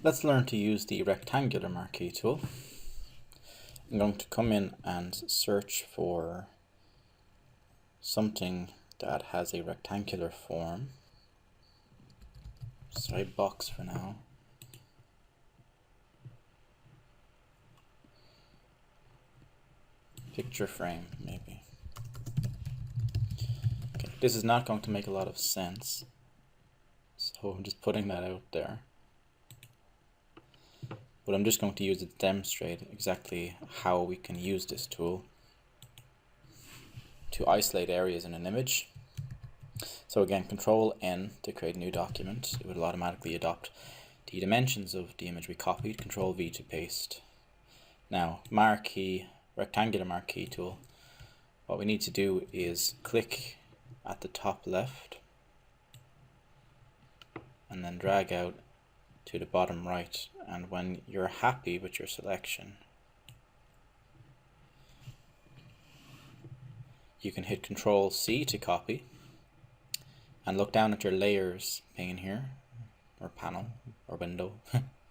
Let's learn to use the Rectangular Marquee Tool. I'm going to come in and search for something that has a rectangular form. Sorry, box for now. Picture frame, maybe. Okay, this is not going to make a lot of sense, so I'm just putting that out there. But I'm just going to use it to demonstrate exactly how we can use this tool to isolate areas in an image. So again, Control N to create a new document. It will automatically adopt the dimensions of the image we copied. Control V to paste. Now, Rectangular Marquee Tool. What we need to do is click at the top left and then drag out to the bottom right, and when you're happy with your selection, you can hit Control C to copy and look down at your layers pane here, or panel, or window,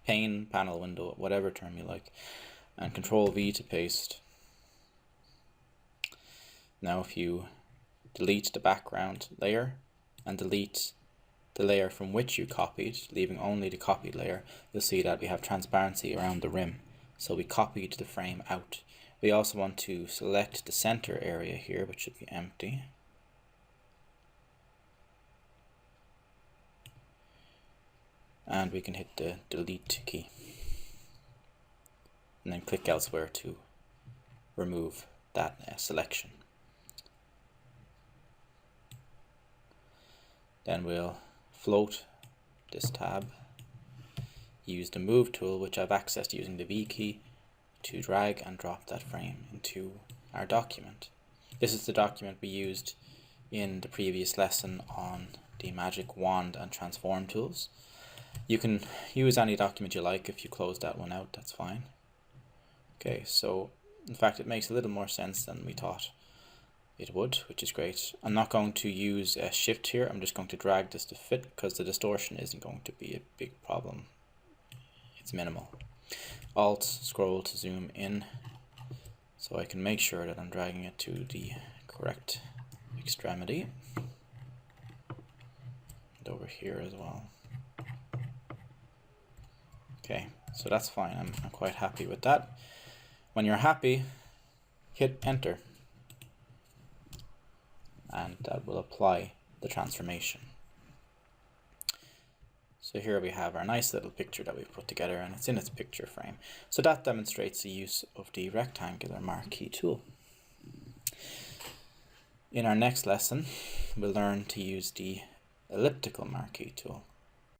pane, panel, window, whatever term you like, and Control V to paste. Now if you delete the background layer and delete the layer from which you copied, leaving only the copied layer, you'll see that we have transparency around the rim. So we copied the frame out. We also want to select the center area here, which should be empty. And we can hit the delete key. And then click elsewhere to remove that selection. Then we'll float this tab, use the move tool, which I've accessed using the V key, to drag and drop that frame into our document. This is the document we used in the previous lesson on the magic wand and transform tools. You can use any document you like. If you close that one out, that's fine. Okay, so in fact it makes a little more sense than we thought it would, which is great. I'm not going to use a shift here. I'm just going to drag this to fit because the distortion isn't going to be a big problem. It's minimal. Alt scroll to zoom in so I can make sure that I'm dragging it to the correct extremity. And over here as well. Okay, so that's fine. I'm quite happy with that. When you're happy, hit enter, and that will apply the transformation. So here we have our nice little picture that we've put together, and it's in its picture frame. So that demonstrates the use of the Rectangular Marquee Tool. In our next lesson, we'll learn to use the Elliptical Marquee Tool.